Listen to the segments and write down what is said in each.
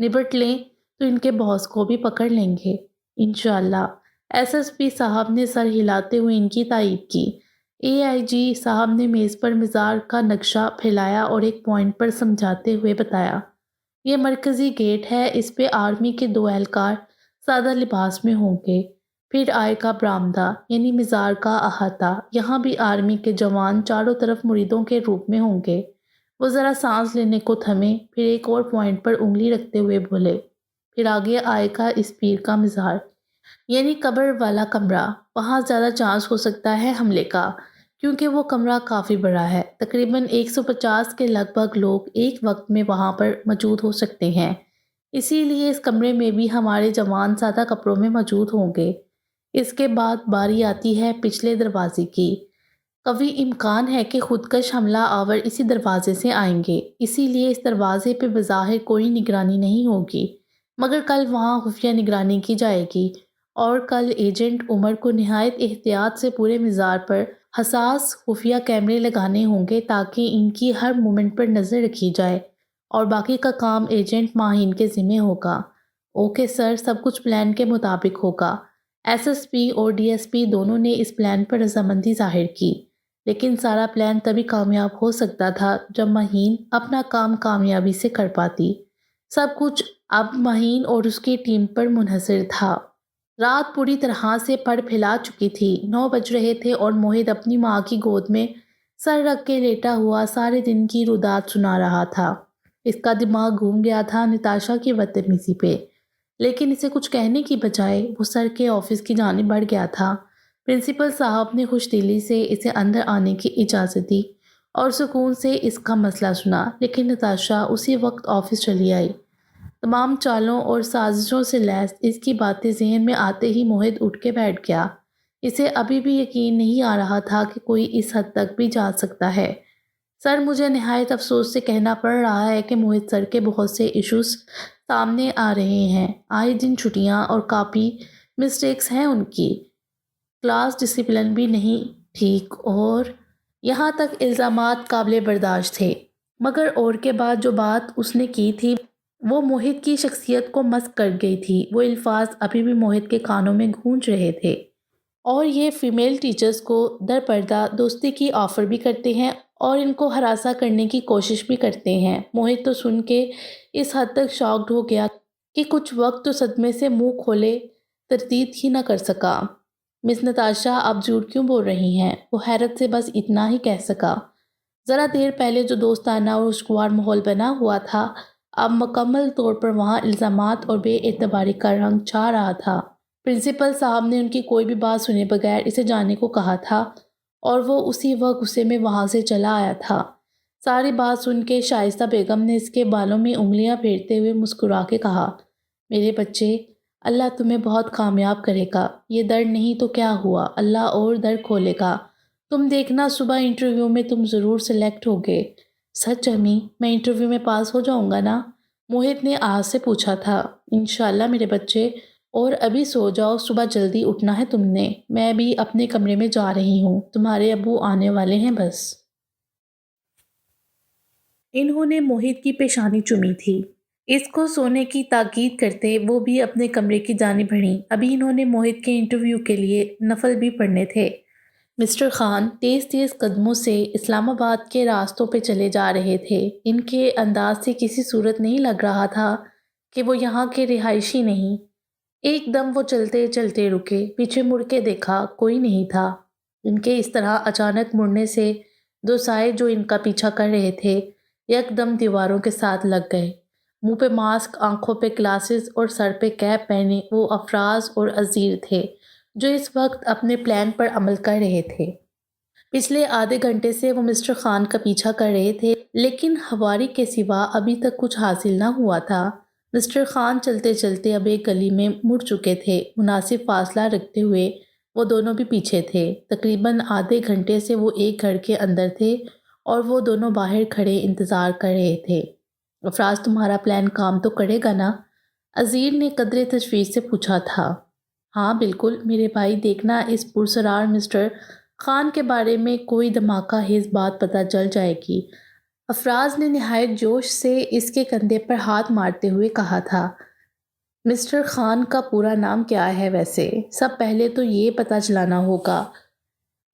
نبٹ لیں تو ان کے باس کو بھی پکڑ لیں گے انشاءاللہ۔ ایس ایس پی صاحب نے سر ہلاتے ہوئے ان کی تائید کی۔ اے آئی جی صاحب نے میز پر مزار کا نقشہ پھیلایا اور ایک پوائنٹ پر سمجھاتے ہوئے بتایا، یہ مرکزی گیٹ ہے، اس پہ آرمی کے 2 اہلکار سادہ لباس میں ہوں گے، پھر آئے کا برآمدہ یعنی مزار کا احاطہ، یہاں بھی آرمی کے جوان چاروں طرف مریدوں کے روپ میں ہوں گے۔ وہ ذرا سانس لینے کو تھمے، پھر ایک اور پوائنٹ پر انگلی رکھتے ہوئے بولے، پھر آگے آئے کا اس پیر کا مزار یعنی قبر والا کمرہ، وہاں زیادہ چانس ہو سکتا ہے حملے کا، کیونکہ وہ کمرہ کافی بڑا ہے، تقریباً 150 کے لگ بھگ لوگ ایک وقت میں وہاں پر موجود ہو سکتے ہیں، اسی لیے اس کمرے میں بھی ہمارے جوان سادہ کپڑوں میں موجود ہوں گے۔ اس کے بعد باری آتی ہے پچھلے دروازے کی۔ قوی امکان ہے کہ خودکش حملہ آور اسی دروازے سے آئیں گے، اسی لیے اس دروازے پہ بظاہر کوئی نگرانی نہیں ہوگی، مگر کل وہاں خفیہ نگرانی کی جائے گی، اور کل ایجنٹ عمر کو نہایت احتیاط سے پورے مزار پر حساس خفیہ کیمرے لگانے ہوں گے تاکہ ان کی ہر مومنٹ پر نظر رکھی جائے، اور باقی کا کام ایجنٹ ماہین کے ذمہ ہوگا۔ اوکے سر، سب کچھ پلان کے مطابق ہوگا۔ ایس ایس پی اور ڈی ایس پی دونوں نے اس پلان پر رضامندی ظاہر کی، لیکن سارا پلان تبھی کامیاب ہو سکتا تھا جب ماہین اپنا کام کامیابی سے کر پاتی۔ سب کچھ اب ماہین اور اس کی ٹیم پر منحصر تھا۔ رات پوری طرح سے پڑ پھیلا چکی تھی، 9 بج رہے تھے اور موہت اپنی ماں کی گود میں سر رکھ کے لیٹا ہوا سارے دن کی رودات سنا رہا تھا۔ اس کا دماغ گھوم گیا تھا نتاشا کی بدتمیزی پہ، لیکن اسے کچھ کہنے کی بجائے وہ سر کے آفس کی جانب بڑھ گیا تھا۔ پرنسپل صاحب نے خوش دلی سے اسے اندر آنے کی اجازت دی اور سکون سے اس کا مسئلہ سنا، لیکن نتاشا اسی وقت آفس چلی آئی۔ تمام چالوں اور سازشوں سے لیس اس کی باتیں ذہن میں آتے ہی موہت اٹھ کے بیٹھ گیا۔ اسے ابھی بھی یقین نہیں آ رہا تھا کہ کوئی اس حد تک بھی جا سکتا ہے۔ سر، مجھے نہایت افسوس سے کہنا پڑ رہا ہے کہ موہت سر کے بہت سے ایشوز سامنے آ رہے ہیں۔ آئے دن چھٹیاں اور کاپی مسٹیکس ہیں ان کی، کلاس ڈسپلن بھی نہیں ٹھیک، اور یہاں تک الزامات قابل برداشت تھے، مگر اور کے بعد جو بات اس نے کی تھی وہ موہت کی شخصیت کو مسخ کر گئی تھی۔ وہ الفاظ ابھی بھی موہت کے کانوں میں گونج رہے تھے، اور یہ فیمیل ٹیچرز کو در پردہ دوستی کی آفر بھی کرتے ہیں اور ان کو ہراساں کرنے کی کوشش بھی کرتے ہیں۔ موہت تو سن کے اس حد تک شاکڈ ہو گیا کہ کچھ وقت تو صدمے سے منہ کھولے تردید ہی نہ کر سکا۔ مس نتاشا، آپ جھوٹ کیوں بول رہی ہیں؟ وہ حیرت سے بس اتنا ہی کہہ سکا۔ ذرا دیر پہلے جو دوستانہ اور خوشگوار ماحول بنا ہوا تھا، اب مکمل طور پر وہاں الزامات اور بے اعتباری کا رنگ چھا رہا تھا۔ پرنسپل صاحب نے ان کی کوئی بھی بات سنے بغیر اسے جانے کو کہا تھا، اور وہ اسی وقت غصے میں وہاں سے چلا آیا تھا۔ ساری بات سن کے شائستہ بیگم نے اس کے بالوں میں انگلیاں پھیرتے ہوئے مسکرا کے کہا، میرے بچے، اللہ تمہیں بہت کامیاب کرے گا، یہ در نہیں تو کیا ہوا، اللہ اور در کھولے گا، تم دیکھنا صبح انٹرویو میں تم ضرور سلیکٹ ہوگے۔ سچ امی، میں انٹرویو میں پاس ہو جاؤں گا نا؟ موہت نے آس سے پوچھا تھا۔ انشاءاللہ میرے بچے، اور ابھی سو جاؤ، صبح جلدی اٹھنا ہے تم نے۔ میں بھی اپنے کمرے میں جا رہی ہوں، تمہارے ابو آنے والے ہیں بس۔ انہوں نے موہت کی پیشانی چومی تھی، اس کو سونے کی تاکید کرتے وہ بھی اپنے کمرے کی جانب بڑھیں۔ ابھی انہوں نے موہت کے انٹرویو کے لیے نفل بھی پڑھنے تھے۔ مسٹر خان تیز تیز قدموں سے اسلام آباد کے راستوں پہ چلے جا رہے تھے۔ ان کے انداز سے کسی صورت نہیں لگ رہا تھا کہ وہ یہاں کے رہائشی نہیں۔ ایک دم وہ چلتے چلتے رکے، پیچھے مڑ کے دیکھا، کوئی نہیں تھا۔ ان کے اس طرح اچانک مڑنے سے 2 سائے جو ان کا پیچھا کر رہے تھے یک دم دیواروں کے ساتھ لگ گئے۔ منہ پہ ماسک، آنکھوں پہ گلاسز اور سر پہ کیپ پہنے وہ افراز اور عزیر تھے جو اس وقت اپنے پلان پر عمل کر رہے تھے۔ پچھلے آدھے گھنٹے سے وہ مسٹر خان کا پیچھا کر رہے تھے، لیکن ہواری کے سوا ابھی تک کچھ حاصل نہ ہوا تھا۔ مسٹر خان چلتے چلتے اب ایک گلی میں مڑ چکے تھے، مناسب فاصلہ رکھتے ہوئے وہ دونوں بھی پیچھے تھے۔ تقریباً آدھے گھنٹے سے وہ ایک گھر کے اندر تھے اور وہ دونوں باہر کھڑے انتظار کر رہے تھے۔ افراز، تمہارا پلان کام تو کرے گا نا؟ عزیر نے قدرے تشویش سے پوچھا تھا۔ ہاں بالکل میرے بھائی، دیکھنا اس پرسرار مسٹر خان کے بارے میں کوئی دھماکہ خیز بات پتہ چل جائے گی، افراز نے نہایت جوش سے اس کے کندھے پر ہاتھ مارتے ہوئے کہا تھا، مسٹر خان کا پورا نام کیا ہے ویسے؟ سب پہلے تو یہ پتہ چلانا ہوگا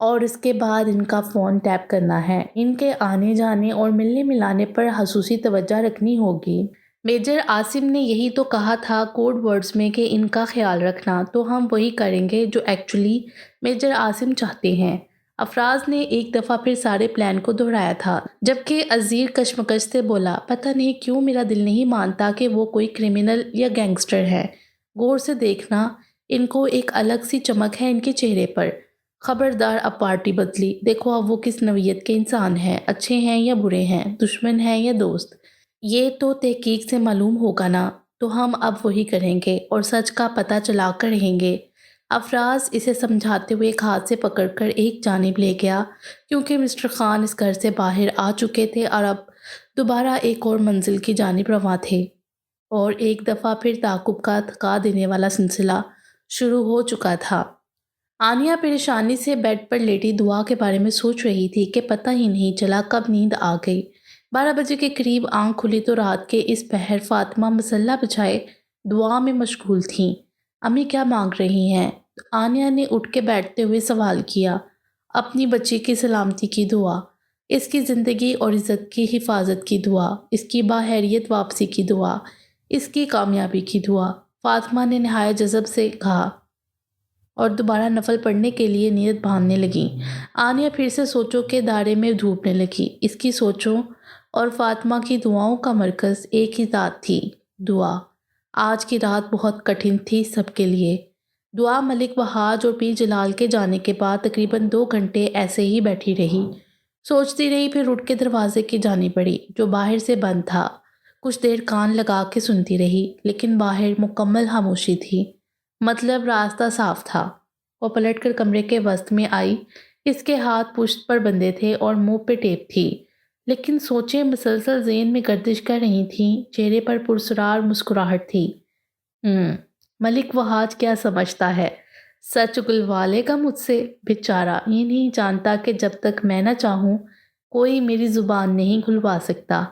اور اس کے بعد ان کا فون ٹیپ کرنا ہے۔ ان کے آنے جانے اور ملنے ملانے پر خصوصی توجہ رکھنی ہوگی۔ میجر عاصم نے یہی تو کہا تھا کوڈ ورڈز میں کہ ان کا خیال رکھنا، تو ہم وہی کریں گے جو ایکچولی میجر عاصم چاہتے ہیں۔ افراز نے ایک دفعہ پھر سارے پلان کو دہرایا تھا، جبکہ عزیر کشمکش سے بولا، پتہ نہیں کیوں میرا دل نہیں مانتا کہ وہ کوئی کرمنل یا گینگسٹر ہے۔ غور سے دیکھنا، ان کو ایک الگ سی چمک ہے ان کے چہرے پر۔ خبردار اب پارٹی بدلی، دیکھو اب وہ کس نوعیت کے انسان ہیں، اچھے ہیں یا برے ہیں، دشمن ہیں یا دوست۔ یہ تو تحقیق سے معلوم ہوگا نا، تو ہم اب وہی کریں گے اور سچ کا پتہ چلا کر رہیں گے۔ افراز اسے سمجھاتے ہوئے ایک ہاتھ سے پکڑ کر ایک جانب لے گیا، کیونکہ مسٹر خان اس گھر سے باہر آ چکے تھے اور اب دوبارہ ایک اور منزل کی جانب رواں تھے، اور ایک دفعہ پھر تعاقب کا تھکا دینے والا سلسلہ شروع ہو چکا تھا۔ آنیہ پریشانی سے بیڈ پر لیٹی دعا کے بارے میں سوچ رہی تھی کہ پتہ ہی نہیں چلا کب نیند آ گئی۔ 12 بجے کے قریب آنکھ کھلی تو رات کے اس پہر فاطمہ مصلح بچھائے دعا میں مشغول تھیں۔ امی کیا مانگ رہی ہیں؟ آنیہ نے اٹھ کے بیٹھتے ہوئے سوال کیا۔ اپنی بچی کی سلامتی کی دعا، اس کی زندگی اور عزت کی حفاظت کی دعا، اس کی باحیریت واپسی کی دعا، اس کی کامیابی کی دعا، فاطمہ نے نہایت جذب سے کہا اور دوبارہ نفل پڑھنے کے لیے نیت باندھنے لگی۔ آنیہ پھر سے سوچوں کے دائرے میں ڈوبنے لگی۔ اس کی سوچوں اور فاطمہ کی دعاؤں کا مرکز ایک ہی ذات تھی، دعا۔ آج کی رات بہت کٹھن تھی سب کے لیے۔ دعا ملک وحاج اور پیر جلال کے جانے کے بعد تقریباً 2 گھنٹے ایسے ہی بیٹھی رہی، سوچتی رہی، پھر اٹھ کے دروازے کی جانب بڑھی جو باہر سے بند تھا۔ کچھ دیر کان لگا کے سنتی رہی، لیکن باہر مکمل خاموشی تھی، مطلب راستہ صاف تھا۔ وہ پلٹ کر کمرے کے وسط میں آئی، اس کے ہاتھ پشت پر بندھے تھے اور منہ پہ ٹیپ تھی، لیکن سوچیں مسلسل ذہن میں گردش کر رہی تھیں، چہرے پر پرسرار مسکراہٹ تھی۔ ملک وحاج کیا سمجھتا ہے؟ سچ اگلوا لے گا مجھ سے؟ بیچارہ یہ نہیں جانتا کہ جب تک میں نہ چاہوں کوئی میری زبان نہیں کھلوا سکتا۔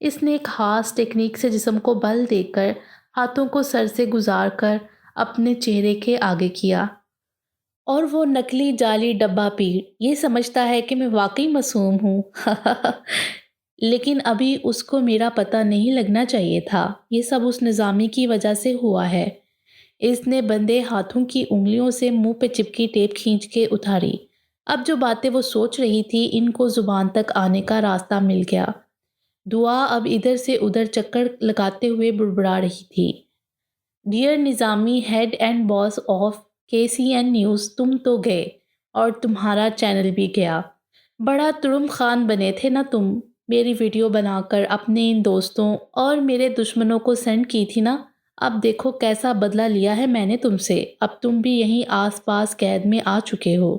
اس نے ایک خاص ٹیکنیک سے جسم کو بل دے کر ہاتھوں کو سر سے گزار کر اپنے چہرے کے آگے کیا، اور وہ نکلی جعلی ڈبہ پیر یہ سمجھتا ہے کہ میں واقعی معصوم ہوں۔ لیکن ابھی اس کو میرا پتہ نہیں لگنا چاہیے تھا۔ یہ سب اس نظامی کی وجہ سے ہوا ہے۔ اس نے بندے ہاتھوں کی انگلیوں سے منہ پہ چپکی ٹیپ کھینچ کے اتاری۔ اب جو باتیں وہ سوچ رہی تھی ان کو زبان تک آنے کا راستہ مل گیا۔ دعا اب ادھر سے ادھر چکر لگاتے ہوئے بڑبڑا رہی تھی، dear Nizami, head and boss of KCN news, تم تو گئے اور تمہارا چینل بھی گیا۔ بڑا ترم خان بنے تھے نا تم، میری ویڈیو بنا کر اپنے ان دوستوں اور میرے دشمنوں کو سینڈ کی تھی نا، اب دیکھو کیسا بدلہ لیا ہے میں نے تم سے، اب تم بھی یہیں آس پاس قید میں آ چکے ہو۔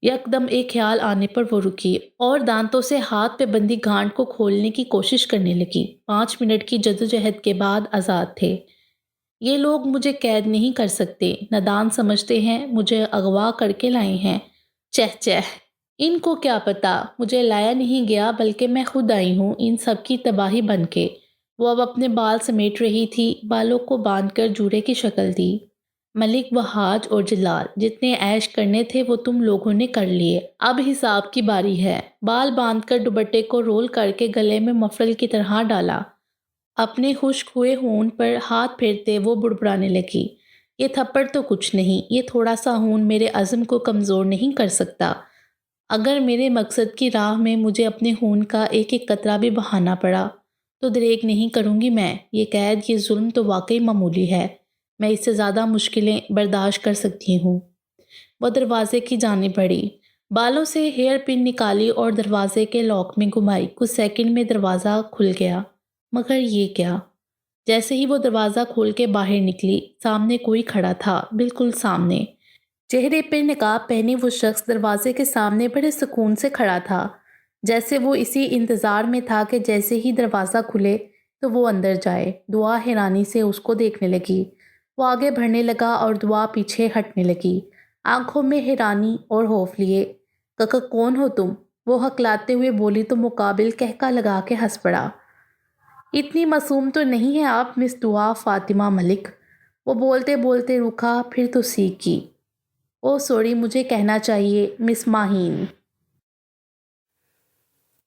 یکدم ایک خیال آنے پر وہ رکی اور دانتوں سے ہاتھ پہ بندی گانٹ کو کھولنے کی کوشش کرنے لگی۔ 5 منٹ کی جدوجہد کے بعد آزاد تھے۔ یہ لوگ مجھے قید نہیں کر سکتے، نادان سمجھتے ہیں مجھے اغوا کر کے لائے ہیں۔ چہ چہ، ان کو کیا پتا، مجھے لایا نہیں گیا بلکہ میں خود آئی ہوں ان سب کی تباہی بن کے۔ وہ اب اپنے بال سمیٹ رہی تھی، بالوں کو باندھ کر جوڑے کی شکل دی۔ ملک وحاج اور جلال، جتنے عیش کرنے تھے وہ تم لوگوں نے کر لیے، اب حساب کی باری ہے۔ بال باندھ کر دوپٹے کو رول کر کے گلے میں مفرل کی طرح ڈالا۔ اپنے خشک ہوئے ہون پر ہاتھ پھیرتے وہ بڑبڑانے لگی، یہ تھپڑ تو کچھ نہیں، یہ تھوڑا سا ہون میرے عزم کو کمزور نہیں کر سکتا۔ اگر میرے مقصد کی راہ میں مجھے اپنے خون کا ایک ایک قطرہ بھی بہانا پڑا تو دریغ نہیں کروں گی میں۔ یہ قید، یہ ظلم تو واقعی معمولی ہے، میں اس سے زیادہ مشکلیں برداشت کر سکتی ہوں۔ وہ دروازے کی جانب بڑھی، بالوں سے ہیئر پن نکالی اور دروازے کے لاک میں گھمائی۔ کچھ سیکنڈ میں دروازہ کھل گیا، مگر یہ کیا؟ جیسے ہی وہ دروازہ کھول کے باہر نکلی، سامنے کوئی کھڑا تھا، بالکل سامنے۔ چہرے پہ نقاب پہنے وہ شخص دروازے کے سامنے بڑے سکون سے کھڑا تھا، جیسے وہ اسی انتظار میں تھا کہ جیسے ہی دروازہ کھلے تو وہ اندر جائے۔ دعا حیرانی سے اس کو دیکھنے لگی، وہ آگے بڑھنے لگا اور دعا پیچھے ہٹنے لگی، آنکھوں میں حیرانی اور خوف لیے۔ کون ہو تم؟ وہ ہکلاتے ہوئے بولی تو مقابل کہکا لگا کے ہنس پڑا۔ اتنی معصوم تو نہیں ہے آپ مس دعا فاطمہ ملک۔ وہ بولتے بولتے رکا، پھر تو سیکھی۔ او سوری، مجھے کہنا چاہیے مس ماہین،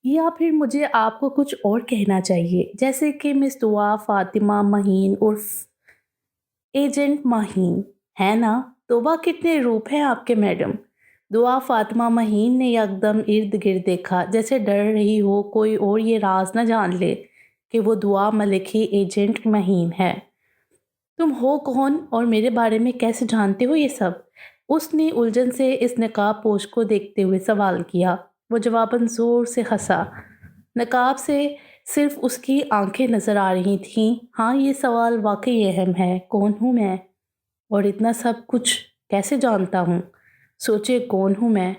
یا پھر مجھے آپ کو کچھ اور کہنا چاہیے، جیسے کہ مس دعا فاطمہ ماہین عرف ایجنٹ ماہین، ہے نا؟ توبہ کتنے روپ ہیں آپ کے میڈم۔ دعا فاطمہ ماہین نے یکدم ارد گرد دیکھا، جیسے ڈر رہی ہو کوئی اور یہ راز نہ جان لے کہ وہ دعا ملک ہی ایجنٹ ماہین ہے۔ تم ہو کون اور میرے بارے میں کیسے جانتے ہو یہ سب؟ اس نے الجھن سے اس نقاب پوش کو دیکھتے ہوئے سوال کیا۔ وہ جواباً زور سے ہنسا۔ نقاب سے صرف اس کی آنکھیں نظر آ رہی تھیں۔ ہاں، یہ سوال واقعی اہم ہے، کون ہوں میں اور اتنا سب کچھ کیسے جانتا ہوں؟ سوچے کون ہوں میں؟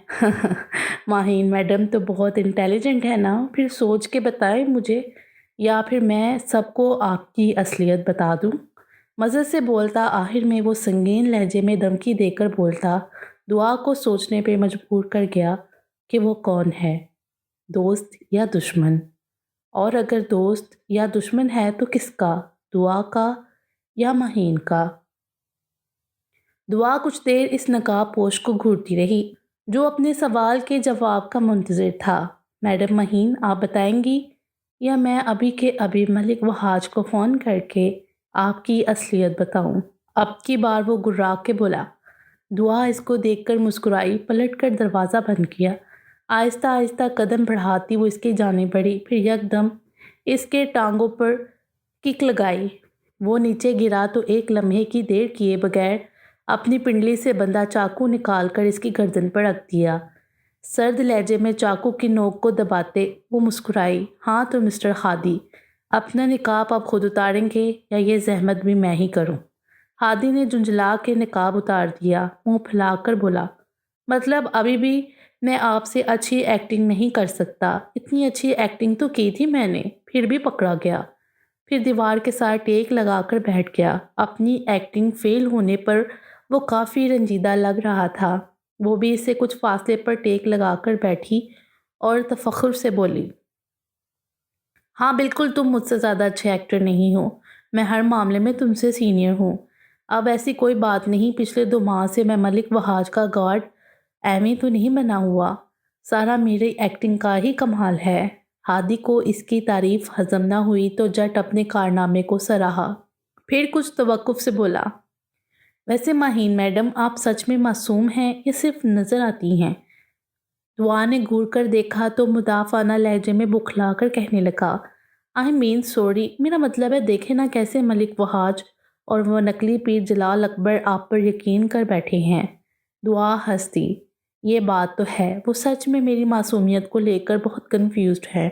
ماہین میڈم تو بہت انٹیلیجنٹ ہے نا، پھر سوچ کے بتائیں مجھے، یا پھر میں سب کو آپ کی اصلیت بتا دوں؟ مزے سے بولتا، آخر میں وہ سنگین لہجے میں دھمکی دے کر بولتا، دعا کو سوچنے پہ مجبور کر گیا کہ وہ کون ہے، دوست یا دشمن؟ اور اگر دوست یا دشمن ہے تو کس کا، دعا کا یا ماہین کا؟ دعا کچھ دیر اس نقاب پوش کو گھورتی رہی، جو اپنے سوال کے جواب کا منتظر تھا۔ میڈم ماہین، آپ بتائیں گی یا میں ابھی کے ابھی ملک وہاج کو فون کر کے آپ کی اصلیت بتاؤں؟ اب کی بار وہ گرا کے بولا۔ دعا اس کو دیکھ کر مسکرائی، پلٹ کر دروازہ بند کیا۔ آہستہ آہستہ قدم بڑھاتی وہ اس کی جانب بڑھی، پھر یکدم اس کے ٹانگوں پر کک لگائی۔ وہ نیچے گرا تو ایک لمحے کی دیر کیے بغیر اپنی پنڈلی سے بندھا چاقو نکال کر اس کی گردن پر رکھ دیا۔ سرد لہجے میں چاقو کی نوک کو دباتے وہ مسکرائی، ہاں تو مسٹر ہادی، اپنا نقاب آپ خود اتاریں گے یا یہ زحمت بھی میں ہی کروں؟ ہادی نے جھنجھلا کے نقاب اتار دیا، منہ پھیلا کر بولا، مطلب ابھی بھی میں آپ سے اچھی ایکٹنگ نہیں کر سکتا؟ اتنی اچھی ایکٹنگ تو کی تھی میں نے، پھر بھی پکڑا گیا۔ پھر دیوار کے ساتھ ٹیک لگا کر بیٹھ گیا۔ اپنی ایکٹنگ فیل ہونے پر وہ کافی رنجیدہ لگ رہا تھا۔ وہ بھی اسے کچھ فاصلے پر ٹیک لگا کر بیٹھی اور تفخر سے بولی، ہاں بالکل، تم مجھ سے زیادہ اچھے ایکٹر نہیں ہو، میں ہر معاملے میں تم سے سینئر ہوں۔ اب ایسی کوئی بات نہیں، پچھلے 2 ماہ سے میں ملک وہاج کا گارڈ ایویں تو نہیں بنا ہوا، سارا میری ایکٹنگ کا ہی کمال ہے۔ ہادی کو اس کی تعریف ہضم نہ ہوئی تو جٹ اپنے کارنامے کو سراہا، پھر کچھ توقف سے بولا، ویسے ماہین میڈم، آپ سچ میں معصوم ہیں یا صرف نظر آتی ہیں؟ دعا نے گھور کر دیکھا تو مدافعانہ لہجے میں بکھلا کر کہنے لگا، آئی مین سوری، میرا مطلب ہے دیکھیں نا کیسے ملک وہاج اور وہ نقلی پیر جلال اکبر آپ پر یقین کر بیٹھے ہیں۔ دعا ہنستی، یہ بات تو ہے، وہ سچ میں میری معصومیت کو لے کر بہت کنفیوزڈ ہے۔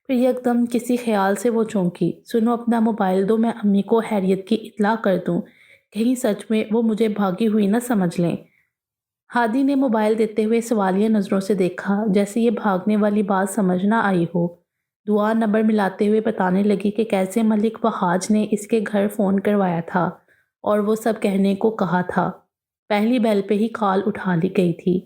پھر یکدم کسی خیال سے وہ چونکی، سنو اپنا موبائل دو، میں امی کو خیریت کی اطلاع کر دوں، کہیں سچ میں وہ مجھے بھاگی ہوئی نہ سمجھ لیں۔ ہادی نے موبائل دیتے ہوئے سوالیہ نظروں سے دیکھا، جیسے یہ بھاگنے والی بات سمجھ نہ آئی ہو۔ دعا نمبر ملاتے ہوئے بتانے لگی کہ کیسے ملک وہاج نے اس کے گھر فون کروایا تھا اور وہ سب کہنے کو کہا تھا۔ پہلی بیل پہ ہی کال اٹھا لی گئی تھی۔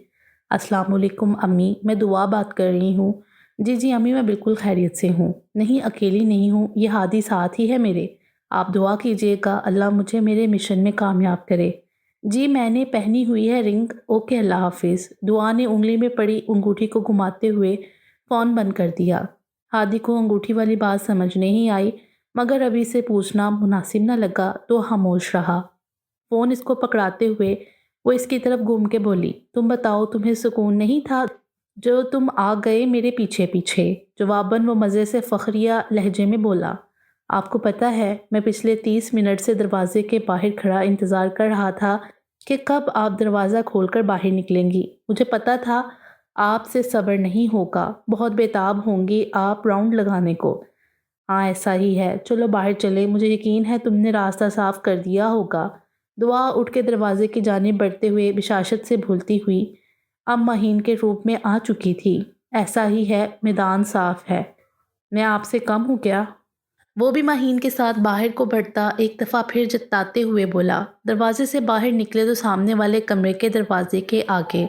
السلام علیکم امی، میں دعا بات کر رہی ہوں۔ جی جی امی، میں بالکل خیریت سے ہوں، نہیں اکیلی نہیں ہوں، یہ ہادی ساتھ ہی ہے میرے، آپ دعا کیجئے گا اللہ مجھے میرے مشن میں کامیاب کرے۔ جی میں نے پہنی ہوئی ہے رنگ، اوکے اللہ حافظ۔ دعا نے انگلی میں پڑی انگوٹھی کو گھماتے ہوئے فون بند کر دیا۔ ہادی کو انگوٹھی والی بات سمجھ نہیں آئی، مگر ابھی سے پوچھنا مناسب نہ لگا تو خاموش رہا۔ فون اس کو پکڑاتے ہوئے وہ اس کی طرف گھوم کے بولی، تم بتاؤ تمہیں سکون نہیں تھا جو تم آ گئے میرے پیچھے پیچھے؟ جواباً وہ مزے سے فخریہ لہجے میں بولا، آپ کو پتہ ہے میں پچھلے 30 منٹ سے دروازے کے باہر کھڑا انتظار کر رہا تھا کہ کب آپ دروازہ کھول کر باہر نکلیں گی۔ مجھے پتہ تھا آپ سے صبر نہیں ہوگا، بہت بےتاب ہوں گی آپ راؤنڈ لگانے کو۔ ہاں ایسا ہی ہے، چلو باہر چلے، مجھے یقین ہے تم نے راستہ صاف کر دیا ہوگا۔ دعا اٹھ کے دروازے کی جانب بڑھتے ہوئے بشاشت سے بھولتی ہوئی اب ماہین کے روپ میں آ چکی تھی، ایسا ہی ہے، میدان صاف ہے، میں آپ سے کم ہوں کیا؟ وہ بھی ماہین کے ساتھ باہر کو بڑھتا ایک دفعہ پھر جتاتے ہوئے بولا۔ دروازے سے باہر نکلے تو سامنے والے کمرے کے دروازے کے آگے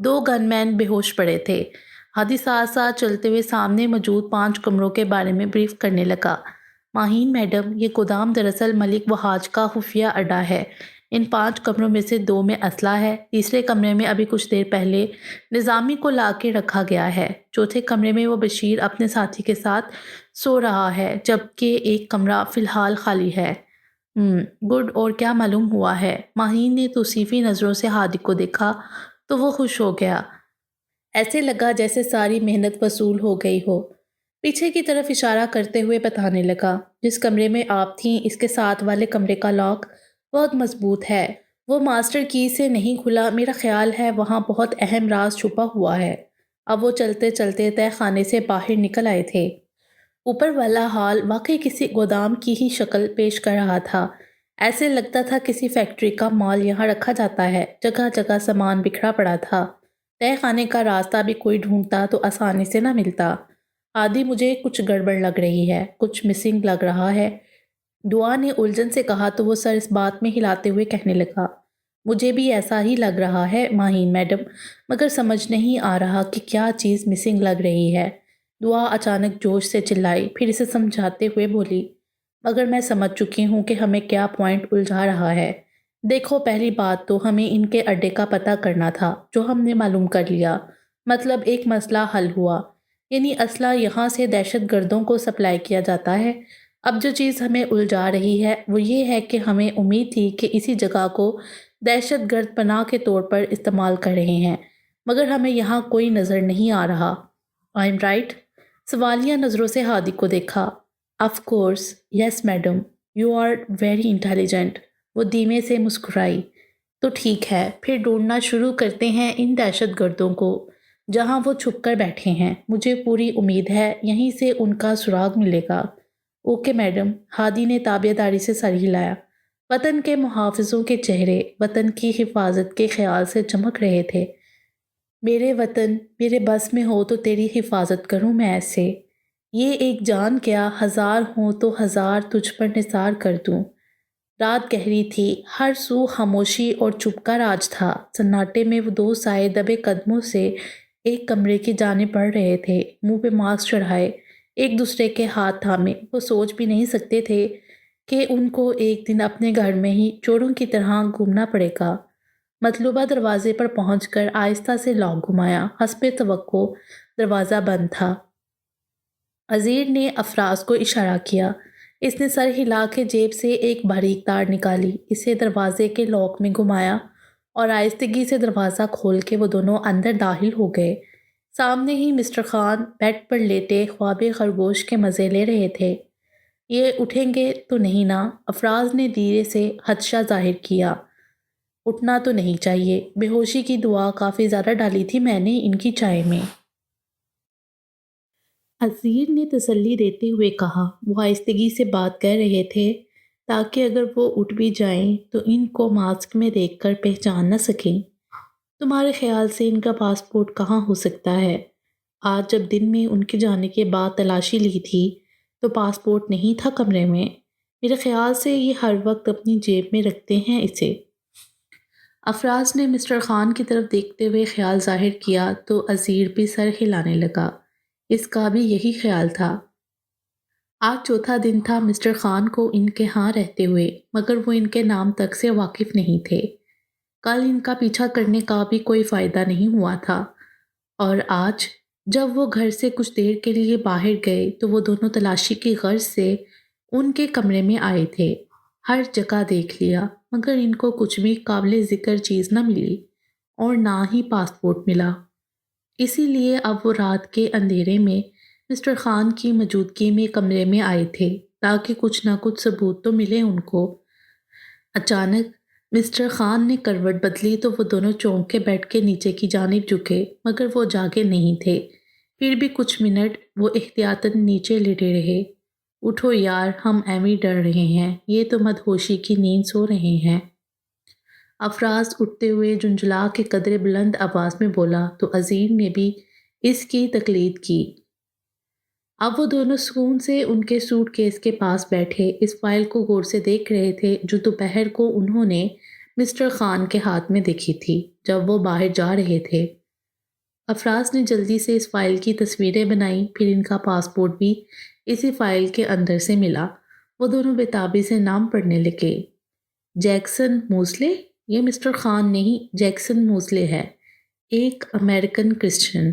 2 گن مین بے ہوش پڑے تھے۔ ہادی ساتھ ساتھ چلتے ہوئے سامنے موجود 5 کمروں کے بارے میں بریف کرنے لگا۔ ماہین میڈم، یہ گودام دراصل ملک وحاج کا خفیہ اڈا ہے۔ ان 5 کمروں میں سے 2 میں اسلحہ ہے، تیسرے کمرے میں ابھی کچھ دیر پہلے نظامی کو لا کے رکھا گیا ہے، چوتھے کمرے میں وہ بشیر اپنے ساتھی کے ساتھ سو رہا ہے، جبکہ ایک کمرہ فی الحال خالی ہے۔ گڈ، اور کیا معلوم ہوا ہے؟ ماہین نے توصیفی نظروں سے ہادی کو دیکھا تو وہ خوش ہو گیا۔ ایسے لگا جیسے ساری محنت وصول ہو گئی ہو۔ پیچھے کی طرف اشارہ کرتے ہوئے بتانے لگا، جس کمرے میں آپ تھیں اس کے ساتھ والے کمرے کا لاک بہت مضبوط ہے، وہ ماسٹر کی سے نہیں کھلا، میرا خیال ہے وہاں بہت اہم راز چھپا ہوا ہے۔ اب وہ چلتے چلتے تہہ خانے سے باہر نکل آئے تھے۔ اوپر والا ہال واقعی کسی گودام کی ہی شکل پیش کر رہا تھا، ایسے لگتا تھا کسی فیکٹری کا مال یہاں رکھا جاتا ہے، جگہ جگہ سامان بکھرا پڑا تھا۔ تہہ خانے کا راستہ بھی کوئی ڈھونڈتا تو آسانی سے نہ ملتا۔ آدھی مجھے کچھ گڑبڑ لگ رہی ہے، کچھ مسنگ لگ رہا ہے، دعا نے الجھن سے کہا تو وہ سر اس بات میں ہلاتے ہوئے کہنے لگا، مجھے بھی ایسا ہی لگ رہا ہے ماہین میڈم، مگر سمجھ نہیں آ رہا کہ کیا چیز مسنگ لگ رہی ہے۔ دعا اچانک جوش سے چلائی، پھر اسے سمجھاتے ہوئے بولی، مگر میں سمجھ چکی ہوں کہ ہمیں کیا پوائنٹ الجھا رہا ہے۔ دیکھو، پہلی بات تو ہمیں ان کے اڈے کا پتہ کرنا تھا، جو ہم نے معلوم کر لیا، مطلب ایک مسئلہ حل ہوا، یعنی اسلحہ یہاں سے دہشت گردوں کو سپلائی کیا جاتا ہے۔ اب جو چیز ہمیں الجھا رہی ہے وہ یہ ہے کہ ہمیں امید تھی کہ اسی جگہ کو دہشت گرد پناہ کے طور پر استعمال کر رہے ہیں، مگر ہمیں یہاں کوئی نظر نہیں آ رہا۔ I am right? سوالیہ نظروں سے ہادی کو دیکھا۔ Of course, yes madam, you are very intelligent, وہ دھیمے سے مسکرائی۔ تو ٹھیک ہے، پھر ڈھونڈنا شروع کرتے ہیں ان دہشت گردوں کو جہاں وہ چھپ کر بیٹھے ہیں، مجھے پوری امید ہے یہیں سے ان کا سراغ ملے گا۔ اوکے میڈم، ہادی نے تابع داری سے سر ہلایا۔ وطن کے محافظوں کے چہرے وطن کی حفاظت کے خیال سے چمک رہے تھے۔ میرے وطن، میرے بس میں ہو تو تیری حفاظت کروں میں ایسے، یہ ایک جان کیا، 1000 ہوں تو 1000 تجھ پر نثار کر دوں۔ رات گہری تھی، ہر سو خاموشی اور چپ کا راج تھا۔ سناٹے میں وہ 2 سائے دبے قدموں سے ایک کمرے کی جانب بڑھ رہے تھے، منہ پہ ماسک چڑھائے، ایک دوسرے کے ہاتھ تھامے۔ وہ سوچ بھی نہیں سکتے تھے کہ ان کو ایک دن اپنے گھر میں ہی چوروں کی طرح گھومنا پڑے گا۔ مطلوبہ دروازے پر پہنچ کر آہستہ سے لاک گھمایا، حسب توقع دروازہ بند تھا۔ عزیر نے افراز کو اشارہ کیا۔ اس نے سر ہلا کے جیب سے ایک باریک تار نکالی، اسے دروازے کے لاک میں گھمایا اور آہستگی سے دروازہ کھول کے وہ دونوں اندر داخل ہو گئے۔ سامنے ہی مسٹر خان بیڈ پر لیٹے خواب خرگوش کے مزے لے رہے تھے۔ یہ اٹھیں گے تو نہیں نا؟ افراز نے دھیرے سے خدشہ ظاہر کیا۔ اٹھنا تو نہیں چاہیے، بے ہوشی کی دوا کافی زیادہ ڈالی تھی میں نے ان کی چائے میں، عزیر نے تسلی دیتے ہوئے کہا۔ وہ آہستگی سے بات کر رہے تھے تاکہ اگر وہ اٹھ بھی جائیں تو ان کو ماسک میں دیکھ کر پہچان نہ سکیں۔ تمہارے خیال سے ان کا پاسپورٹ کہاں ہو سکتا ہے؟ آج جب دن میں ان کے جانے کے بعد تلاشی لی تھی تو پاسپورٹ نہیں تھا کمرے میں، میرے خیال سے یہ ہر وقت اپنی جیب میں رکھتے ہیں اسے۔ افراز نے مسٹر خان کی طرف دیکھتے ہوئے خیال ظاہر کیا تو عزیر بھی سر ہلانے لگا۔ اس کا بھی یہی خیال تھا۔ آج چوتھا دن تھا مسٹر خان کو ان کے ہاں رہتے ہوئے، مگر وہ ان کے نام تک سے واقف نہیں تھے۔ کل ان کا پیچھا کرنے کا بھی کوئی فائدہ نہیں ہوا تھا، اور آج جب وہ گھر سے کچھ دیر کے لیے باہر گئے تو وہ دونوں تلاشی کی غرض سے ان کے کمرے میں آئے تھے۔ ہر جگہ دیکھ لیا مگر ان کو کچھ بھی قابل ذکر چیز نہ ملی اور نہ ہی پاسپورٹ ملا۔ اسی لیے اب وہ رات کے اندھیرے میں مسٹر خان کی موجودگی میں کمرے میں آئے تھے تاکہ کچھ نہ کچھ ثبوت تو ملے ان کو۔ اچانک مسٹر خان نے کروٹ بدلی تو وہ دونوں چونک کے بیڈ کے نیچے کی جانب جھکے، مگر وہ جاگے نہیں تھے۔ پھر بھی کچھ منٹ وہ احتیاطاً نیچے لیٹے رہے۔ اٹھو یار، ہم ایویں ڈر رہے ہیں، یہ تو مدہوشی کی نیند سو رہے ہیں۔ افراز اٹھتے ہوئے جھنجھلا کے قدرے بلند آواز میں بولا تو عزیر نے بھی اس کی تقلید کی۔ اب وہ دونوں سکون سے ان کے سوٹ کیس کے پاس بیٹھے اس فائل کو غور سے دیکھ رہے تھے جو دوپہر کو انہوں نے مسٹر خان کے ہاتھ میں دیکھی تھی جب وہ باہر جا رہے تھے۔ افراز نے جلدی سے اس فائل کی تصویریں بنائیں، پھر ان کا پاسپورٹ بھی اسی فائل کے اندر سے ملا۔ وہ دونوں بےتابی سے نام پڑھنے لگے۔ جیکسن موزلے؟ یہ مسٹر خان نہیں، جیکسن موزلے ہے، ایک امریکن کرسچن۔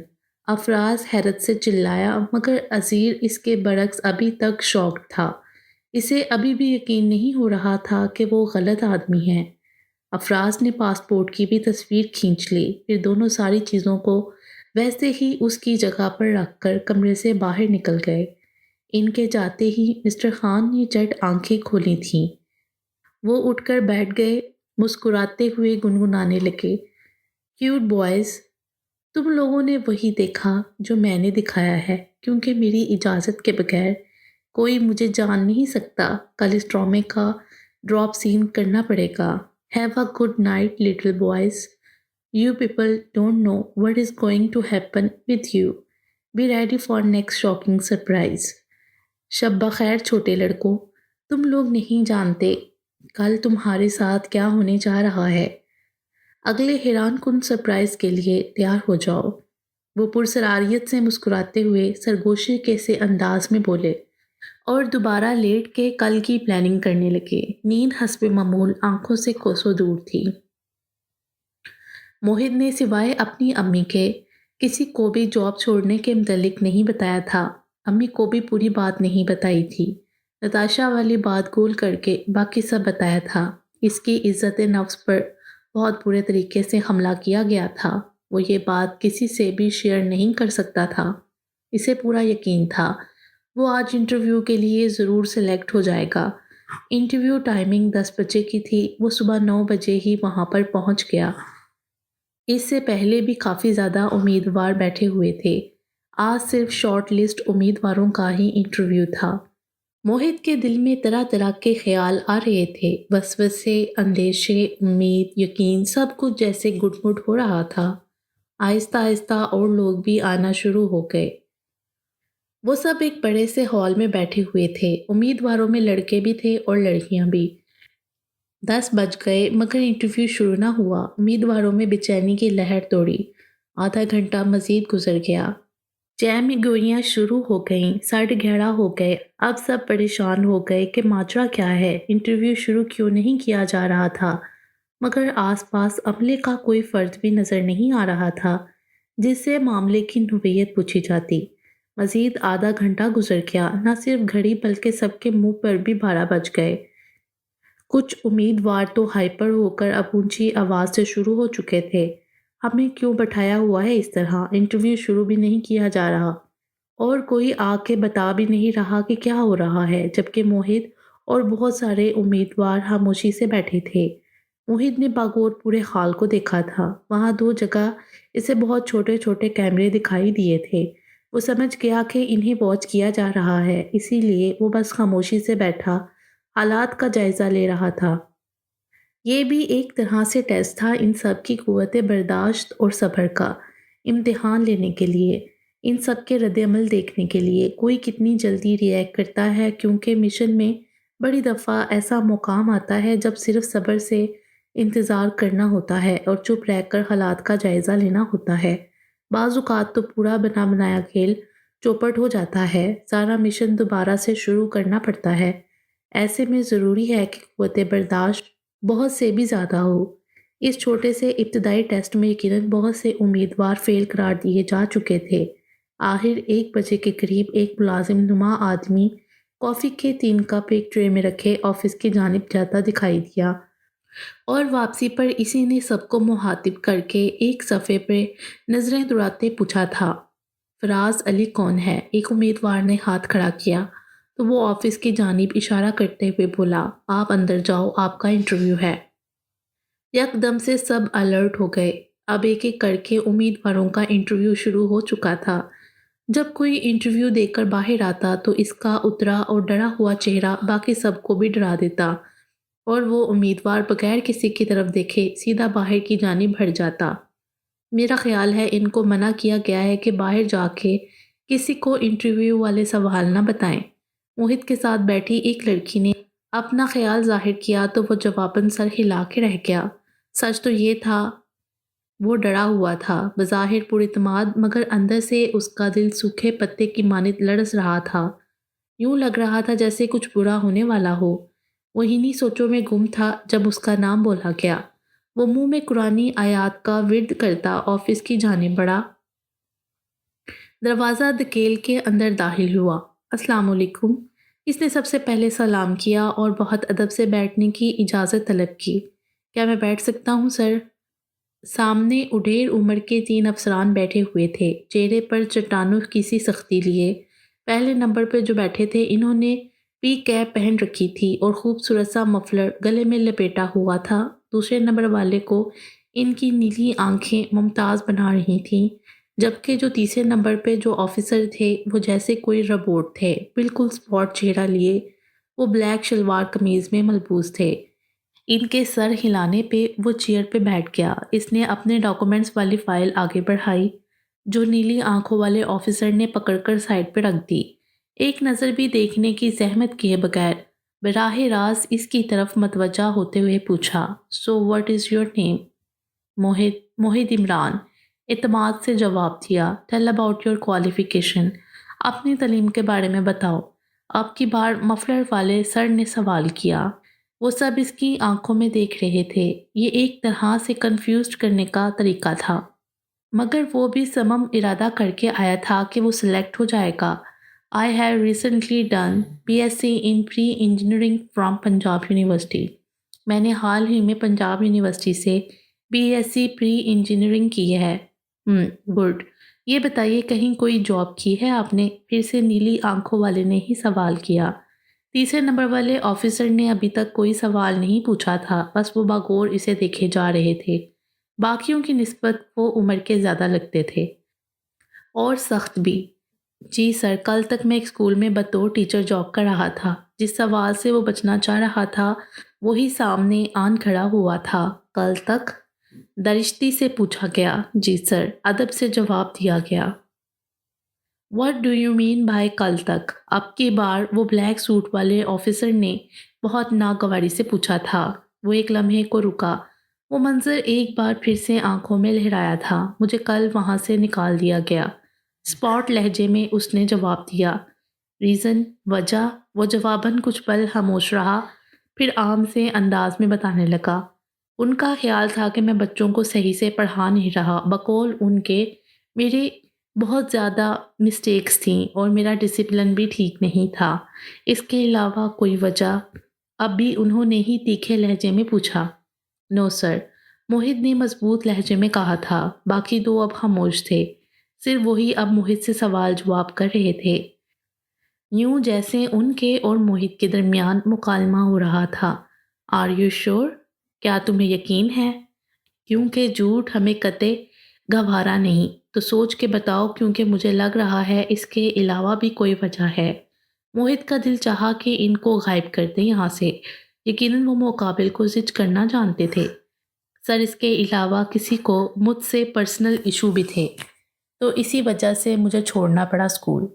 افراز حیرت سے چلایا، مگر عزیر اس کے برعکس ابھی تک شاکڈ تھا۔ اسے ابھی بھی یقین نہیں ہو رہا تھا کہ وہ غلط آدمی ہے۔ افراز نے پاسپورٹ کی بھی تصویر کھینچ لی، پھر دونوں ساری چیزوں کو ویسے ہی اس کی جگہ پر رکھ کر کمرے سے باہر نکل گئے۔ ان کے جاتے ہی مسٹر خان نے جٹ آنکھیں کھولی تھیں۔ وہ اٹھ کر بیٹھ گئے، مسکراتے ہوئے گنگنانے لگے، کیوٹ بوائز، تم لوگوں نے وہی دیکھا جو میں نے دکھایا ہے، کیونکہ میری اجازت کے بغیر کوئی مجھے جان نہیں سکتا۔ کل اس ڈرامے کا ڈراپ سین کرنا پڑے گا۔ Have a good night little boys. You people don't know what is going to happen with you. Be ready for next shocking surprise. شب بخیر چھوٹے لڑکوں، تم لوگ نہیں جانتے کل تمہارے ساتھ کیا ہونے جا رہا ہے۔ اگلے حیران کن سرپرائز کے لیے تیار ہو جاؤ۔ وہ پرسراریت سے مسکراتے ہوئے سرگوشی کے سے انداز میں بولے اور دوبارہ لیٹ کے کل کی پلاننگ کرنے لگے۔ نیند حسب معمول آنکھوں سے کوسوں دور تھی۔ موہت نے سوائے اپنی امی کے کسی کو بھی جاب چھوڑنے کے متعلق نہیں بتایا تھا۔ امی کو بھی پوری بات نہیں بتائی تھی، نتاشا والی بات گول کر کے باقی سب بتایا تھا۔ اس کی عزت نفس پر بہت برے طریقے سے حملہ کیا گیا تھا۔ وہ یہ بات کسی سے بھی شیئر نہیں کر سکتا تھا۔ اسے پورا یقین تھا وہ آج انٹرویو کے لیے ضرور سلیکٹ ہو جائے گا۔ انٹرویو ٹائمنگ 10 بجے کی تھی۔ وہ صبح 9 بجے ہی وہاں پر پہنچ گیا۔ اس سے پہلے بھی کافی زیادہ امیدوار بیٹھے ہوئے تھے۔ آج صرف شارٹ لسٹ امیدواروں کا ہی انٹرویو تھا۔ موہت کے دل میں طرح طرح کے خیال آ رہے تھے، وسوسے، اندیشے، امید، یقین، سب کچھ جیسے گٹ مٹ ہو رہا تھا۔ آہستہ آہستہ اور لوگ بھی آنا شروع ہو گئے۔ وہ سب ایک بڑے سے ہال میں بیٹھے ہوئے تھے۔ امیدواروں میں لڑکے بھی تھے اور لڑکیاں بھی۔ 10 بج گئے مگر انٹرویو شروع نہ ہوا۔ امیدواروں میں بے چینی کی لہر دوڑی۔ آدھا گھنٹہ مزید گزر گیا۔ چہ میں گوئیاں شروع ہو گئیں، 11:30 ہو گئے۔ اب سب پریشان ہو گئے کہ ماجرا کیا ہے، انٹرویو شروع کیوں نہیں کیا جا رہا تھا، مگر آس پاس عملے کا کوئی فرد بھی نظر نہیں آ رہا تھا جس سے معاملے کی نوعیت پوچھی جاتی۔ مزید آدھا گھنٹہ گزر گیا۔ نہ صرف گھڑی بلکہ سب کے منہ پر بھی 12 بج گئے۔ کچھ امیدوار تو ہائپر ہو کر اب اونچی آواز سے شروع ہو چکے تھے، ہمیں کیوں بٹھایا ہوا ہے اس طرح، انٹرویو شروع بھی نہیں کیا جا رہا، اور کوئی آ کے بتا بھی نہیں رہا کہ کیا ہو رہا ہے، جبکہ موہت اور بہت سارے امیدوار خاموشی سے بیٹھے تھے۔ موہت نے باغور پورے ہال کو دیکھا تھا۔ وہاں 2 جگہ اسے بہت چھوٹے چھوٹے کیمرے دکھائی دیے تھے۔ وہ سمجھ گیا کہ انہیں واچ کیا جا رہا ہے، اسی لیے وہ بس خاموشی سے بیٹھا حالات کا جائزہ لے رہا تھا۔ یہ بھی ایک طرح سے ٹیسٹ تھا ان سب کی قوت برداشت اور صبر کا، امتحان لینے کے لیے، ان سب کے رد عمل دیکھنے کے لیے کوئی کتنی جلدی ری ایکٹ کرتا ہے، کیونکہ مشن میں بڑی دفعہ ایسا مقام آتا ہے جب صرف صبر سے انتظار کرنا ہوتا ہے اور چپ رہ کر حالات کا جائزہ لینا ہوتا ہے۔ بعض اوقات تو پورا بنا بنایا کھیل چوپٹ ہو جاتا ہے، سارا مشن دوبارہ سے شروع کرنا پڑتا ہے۔ ایسے میں ضروری ہے کہ قوت برداشت بہت سے بھی زیادہ ہو۔ اس چھوٹے سے ابتدائی ٹیسٹ میں یقیناً بہت سے امیدوار فیل قرار دیے جا چکے تھے۔ آخر 1 بجے کے قریب ایک ملازم نما آدمی کافی کے 3 کپ ایک ٹرے میں رکھے آفس کی جانب جاتا دکھائی دیا، اور واپسی پر اسی نے سب کو مخاطب کر کے ایک صفحے پہ نظریں دوڑاتے پوچھا تھا، فراز علی کون ہے؟ ایک امیدوار نے ہاتھ کھڑا کیا تو وہ آفس کی جانب اشارہ کرتے ہوئے بولا، آپ اندر جاؤ، آپ کا انٹرویو ہے۔ یک دم سے سب الرٹ ہو گئے۔ اب ایک ایک کر کے امیدواروں کا انٹرویو شروع ہو چکا تھا۔ جب کوئی انٹرویو دے کر باہر آتا تو اس کا اترا اور ڈرا ہوا چہرہ باقی سب کو بھی ڈرا دیتا، اور وہ امیدوار بغیر کسی کی طرف دیکھے سیدھا باہر کی جانب بڑھ جاتا۔ میرا خیال ہے ان کو منع کیا گیا ہے کہ باہر جا کے کسی کو انٹرویو والے سوال نہ بتائیں۔ موہت کے ساتھ بیٹھی ایک لڑکی نے اپنا خیال ظاہر کیا تو وہ جواباً سر ہلا کے رہ گیا۔ سچ تو یہ تھا وہ ڈرا ہوا تھا، بظاہر پراعتماد، مگر اندر سے اس کا دل سوکھے پتے کی مانند لرز رہا تھا۔ یوں لگ رہا تھا جیسے کچھ برا ہونے والا ہو۔ وہ انہی سوچوں میں گم تھا جب اس کا نام بولا گیا۔ وہ منہ میں قرآنی آیات کا ورد کرتا آفس کی جانب بڑھا۔ دروازہ دھکیل کے اندر داخل ہوا۔ السلام علیکم۔ اس نے سب سے پہلے سلام کیا اور بہت ادب سے بیٹھنے کی اجازت طلب کی۔ کیا میں بیٹھ سکتا ہوں سر؟ سامنے اڈیر عمر کے 3 افسران بیٹھے ہوئے تھے، چہرے پر چٹانوں کی سی سختی لیے۔ پہلے نمبر پر جو بیٹھے تھے انہوں نے پی کیپ پہن رکھی تھی اور خوبصورت سا مفلر گلے میں لپیٹا ہوا تھا۔ دوسرے نمبر والے کو ان کی نیلی آنکھیں ممتاز بنا رہی تھیں، جبکہ جو تیسرے نمبر پہ جو آفیسر تھے وہ جیسے کوئی روبوٹ تھے، بالکل اسپاٹ چہرہ لیے۔ وہ بلیک شلوار قمیض میں ملبوس تھے۔ ان کے سر ہلانے پہ وہ چیئر پہ بیٹھ گیا۔ اس نے اپنے ڈاکومنٹس والی فائل آگے بڑھائی جو نیلی آنکھوں والے آفیسر نے پکڑ کر سائڈ پہ رکھ دی۔ ایک نظر بھی دیکھنے کی زحمت کیے بغیر براہ راست اس کی طرف متوجہ ہوتے ہوئے پوچھا، so what is your name? Mohd Imran, اعتماد سے جواب دیا۔ ٹیل اباؤٹ یور کوالیفیکیشن، اپنی تعلیم کے بارے میں بتاؤ۔ اب کی بار مفلر والے سر نے سوال کیا۔ وہ سب اس کی آنکھوں میں دیکھ رہے تھے۔ یہ ایک طرح سے کنفیوزڈ کرنے کا طریقہ تھا، مگر وہ بھی صمم ارادہ کر کے آیا تھا کہ وہ سلیکٹ ہو جائے گا۔ I have recently done BSc in Pre-Engineering from Punjab university. میں نے حال ہی میں پنجاب یونیورسٹی سے BSc Pre-Engineering کی ہے۔ گڈ۔ یہ بتائیے کہیں کوئی جاب کی ہے آپ نے؟ پھر سے نیلی آنکھوں والے نے ہی سوال کیا۔ تیسرے نمبر والے آفیسر نے ابھی تک کوئی سوال نہیں پوچھا تھا، بس وہ باغور اسے دیکھے جا رہے تھے۔ باقیوں کی نسبت وہ عمر کے زیادہ لگتے تھے اور سخت بھی۔ جی سر، کل تک میں ایک اسکول میں بطور ٹیچر جاب کر رہا تھا۔ جس سوال سے وہ بچنا چاہ رہا تھا وہی سامنے آن کھڑا ہوا تھا۔ کل تک؟ درشتی سے پوچھا گیا۔ جی سر، ادب سے جواب دیا گیا۔ What do you mean by کل تک؟ اب کی بار وہ بلیک سوٹ والے آفیسر نے بہت ناگواری سے پوچھا تھا۔ وہ ایک لمحے کو رکا۔ وہ منظر ایک بار پھر سے آنکھوں میں لہرایا تھا۔ مجھے کل وہاں سے نکال دیا گیا، اسپاٹ لہجے میں اس نے جواب دیا۔ ریزن، وجہ؟ وہ جواباً کچھ پل خاموش رہا، پھر عام سے انداز میں بتانے لگا۔ ان کا خیال تھا کہ میں بچوں کو صحیح سے پڑھا نہیں رہا، بقول ان کے میرے بہت زیادہ مسٹیکس تھیں اور میرا ڈسپلن بھی ٹھیک نہیں تھا۔ اس کے علاوہ کوئی وجہ؟ اب بھی انہوں نے ہی تیکھے لہجے میں پوچھا۔ نو سر، موہد نے مضبوط لہجے میں کہا تھا۔ باقی دو اب خاموش تھے، صرف وہی اب موہد سے سوال جواب کر رہے تھے، یوں جیسے ان کے اور موہد کے درمیان مکالمہ ہو رہا تھا۔ آر یو شور؟ کیا تمہیں یقین ہے؟ کیونکہ جھوٹ ہمیں قطع گوارا نہیں، تو سوچ کے بتاؤ، کیونکہ مجھے لگ رہا ہے اس کے علاوہ بھی کوئی وجہ ہے۔ موہد کا دل چاہا کہ ان کو غائب کر دیں یہاں سے۔ یقیناً وہ مقابل کو زج کرنا جانتے تھے۔ سر، اس کے علاوہ کسی کو مجھ سے پرسنل ایشو بھی تھے، تو اسی وجہ سے مجھے چھوڑنا پڑا اسکول۔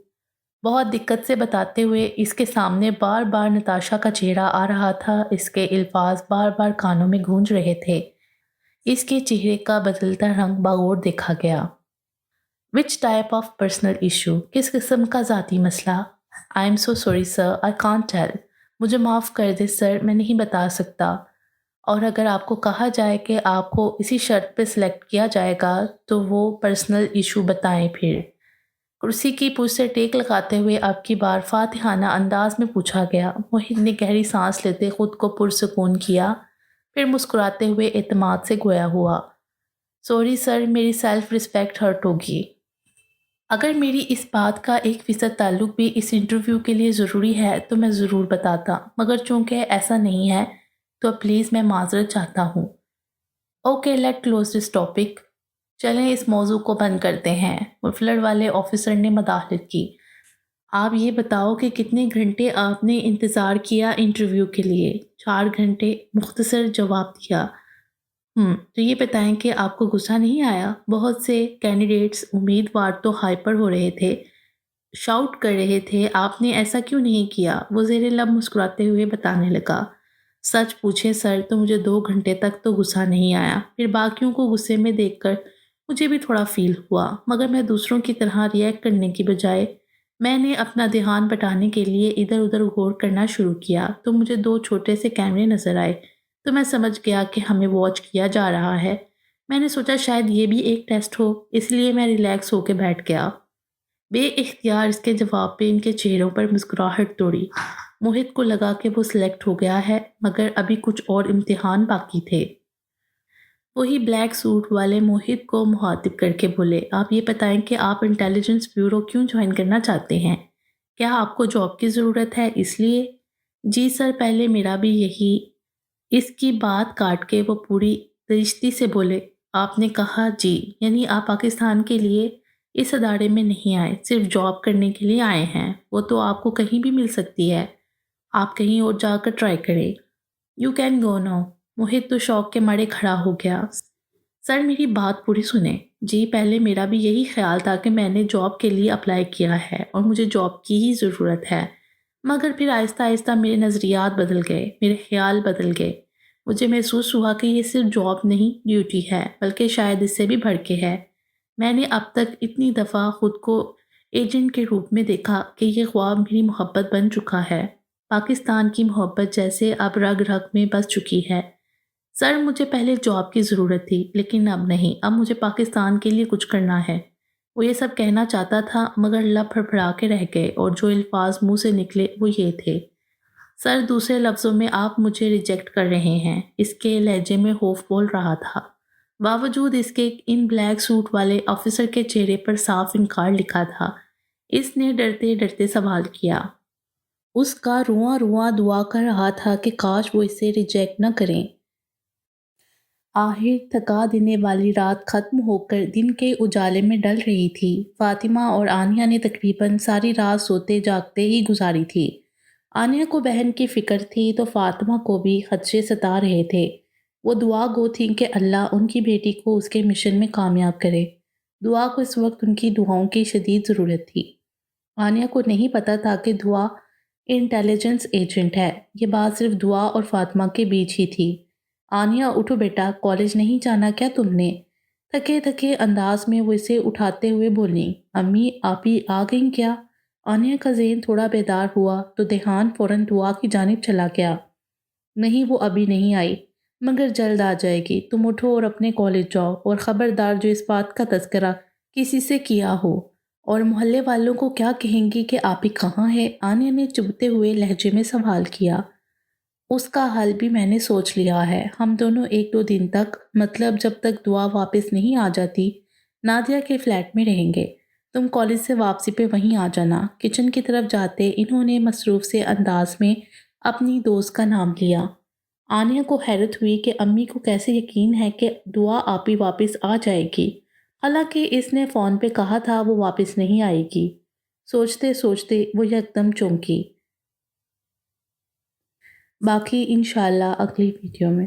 بہت دقت سے بتاتے ہوئے اس کے سامنے بار بار نتاشا کا چہرہ آ رہا تھا۔ اس کے الفاظ بار بار کانوں میں گونج رہے تھے۔ اس کے چہرے کا بدلتا رنگ باغور دیکھا گیا۔ Which type of personal issue؟ کس قسم کا ذاتی مسئلہ؟ I am so sorry sir, I can't tell۔ مجھے معاف کر دے سر، میں نہیں بتا سکتا۔ اور اگر آپ کو کہا جائے کہ آپ کو اسی شرط پہ سلیکٹ کیا جائے گا تو وہ پرسنل ایشو بتائیں پھر۔ کرسی کی پشت سے ٹیک لگاتے ہوئے اب کی بار فاتحانہ انداز میں پوچھا گیا۔ موہد نے گہری سانس لیتے خود کو پرسکون کیا، پھر مسکراتے ہوئے اعتماد سے گویا ہوا، سوری سر، میری سیلف رسپیکٹ ہرٹ ہوگی۔ اگر میری اس بات کا 1% تعلق بھی اس انٹرویو کے لیے ضروری ہے تو میں ضرور بتاتا، مگر چونکہ ایسا نہیں ہے تو پلیز میں معذرت چاہتا ہوں۔ Okay, let close this topic. چلیں اس موضوع کو بند کرتے ہیں۔ مفلر والے آفیسر نے مداخلت کی۔ آپ یہ بتاؤ کہ کتنے گھنٹے آپ نے انتظار کیا انٹرویو کے لیے؟ 4 گھنٹے، مختصر جواب دیا۔ تو یہ بتائیں کہ آپ کو غصہ نہیں آیا؟ بہت سے کینڈیڈیٹس امیدوار تو ہائپر ہو رہے تھے، شاؤٹ کر رہے تھے، آپ نے ایسا کیوں نہیں کیا؟ وہ زیر لب مسکراتے ہوئے بتانے لگا، سچ پوچھیں سر تو مجھے 2 گھنٹے تک تو غصہ نہیں آیا، پھر باقیوں کو غصے میں دیکھ کر مجھے بھی تھوڑا فیل ہوا، مگر میں دوسروں کی طرح ریئیکٹ کرنے کی بجائے میں نے اپنا دھیان بٹانے کے لیے ادھر ادھر غور کرنا شروع کیا تو مجھے 2 چھوٹے سے کیمرے نظر آئے، تو میں سمجھ گیا کہ ہمیں واچ کیا جا رہا ہے۔ میں نے سوچا شاید یہ بھی ایک ٹیسٹ ہو، اس لیے میں ریلیکس ہو کے بیٹھ گیا۔ بے اختیار اس کے جواب پہ ان کے چہروں پر مسکراہٹ توڑی۔ موہت کو لگا کہ وہ سلیکٹ ہو گیا ہے، مگر ابھی کچھ اور امتحان باقی تھے۔ وہی بلیک سوٹ والے موہت کو مخاطب کر کے بولے، آپ یہ بتائیں کہ آپ انٹیلیجنس بیورو کیوں جوائن کرنا چاہتے ہیں؟ کیا آپ کو جاب کی ضرورت ہے اس لیے؟ جی سر، پہلے میرا بھی یہی۔ اس کی بات کاٹ کے وہ پوری درستی سے بولے، آپ نے کہا جی، یعنی آپ پاکستان کے لیے اس ادارے میں نہیں آئے، صرف جاب کرنے کے لیے آئے ہیں۔ وہ تو آپ کو کہیں بھی مل سکتی ہے، آپ کہیں اور جا کر ٹرائی کریں۔ You can go now. Mohit تو شوق کے مارے کھڑا ہو گیا۔ سر میری بات پوری سنیں۔ جی پہلے میرا بھی یہی خیال تھا کہ میں نے جاب کے لیے اپلائی کیا ہے اور مجھے جاب کی ہی ضرورت ہے، مگر پھر آہستہ آہستہ میرے نظریات بدل گئے، میرے خیال بدل گئے۔ مجھے محسوس ہوا کہ یہ صرف جاب نہیں ڈیوٹی ہے، بلکہ شاید اس سے بھی بڑھ کے ہے۔ میں نے اب تک اتنی دفعہ خود کو ایجنٹ کے روپ میں دیکھا کہ یہ خواب میری محبت بن چکا ہے۔ پاکستان کی محبت جیسے اب رگ رگ میں بس چکی ہے۔ سر مجھے پہلے جاب کی ضرورت تھی، لیکن اب نہیں، اب مجھے پاکستان کے لیے کچھ کرنا ہے۔ وہ یہ سب کہنا چاہتا تھا مگر لب پھڑپھڑا کے رہ گئے اور جو الفاظ منہ سے نکلے وہ یہ تھے، سر دوسرے لفظوں میں آپ مجھے ریجیکٹ کر رہے ہیں۔ اس کے لہجے میں خوف بول رہا تھا، باوجود اس کے ان بلیک سوٹ والے آفیسر کے چہرے پر صاف انکار لکھا تھا۔ اس نے ڈرتے ڈرتے سوال کیا۔ اس کا رواں رواں دعا کر رہا تھا کہ کاش وہ اسے ریجیکٹ نہ کریں۔ آخر تھکا دینے والی رات ختم ہو کر دن کے اجالے میں ڈل رہی تھی۔ فاطمہ اور آنیہ نے تقریباً ساری رات سوتے جاگتے ہی گزاری تھی۔ آنیہ کو بہن کی فکر تھی تو فاطمہ کو بھی خدشے ستا رہے تھے۔ وہ دعا گو تھیں کہ اللہ ان کی بیٹی کو اس کے مشن میں کامیاب کرے۔ دعا کو اس وقت ان کی دعاؤں کی شدید ضرورت تھی۔ آنیہ کو نہیں پتا تھا کہ دعا انٹیلیجنس ایجنٹ ہے، یہ بات صرف دعا اور فاطمہ کے بیچ ہی تھی۔ آنیہ اٹھو بیٹا، کالج نہیں جانا کیا تم نے؟ تھکے تھکے انداز میں وہ اسے اٹھاتے ہوئے بولیں۔ امی آپ ہی آ گئیں کیا؟ آنیہ کا ذہن تھوڑا بیدار ہوا تو دھیان فوراً دعا کی جانب چلا گیا۔ نہیں وہ ابھی نہیں آئی، مگر جلد آ جائے گی۔ تم اٹھو اور اپنے کالج جاؤ، اور خبردار جو اس بات کا تذکرہ کسی سے کیا ہو اور محلے والوں کو کیا کہیں گی کہ آپ ہی کہاں ہے؟ آنیہ نے چبھتے ہوئے لہجے میں سوال کیا۔ اس کا حل بھی میں نے سوچ لیا ہے، ہم دونوں 1-2 دن تک، مطلب جب تک دعا واپس نہیں آ جاتی، نادیہ کے فلیٹ میں رہیں گے۔ تم کالج سے واپسی پہ وہیں آ جانا۔ کچن کی طرف جاتے انہوں نے مصروف سے انداز میں اپنی دوست کا نام لیا۔ آنیہ کو حیرت ہوئی کہ امی کو کیسے یقین ہے کہ دعا آپ ہی واپس آ جائے گی، حالانکہ اس نے فون پہ کہا تھا وہ واپس نہیں آئے گی۔ سوچتے سوچتے وہ یکدم چونکی۔ باقی انشاءاللہ اگلی ویڈیو میں۔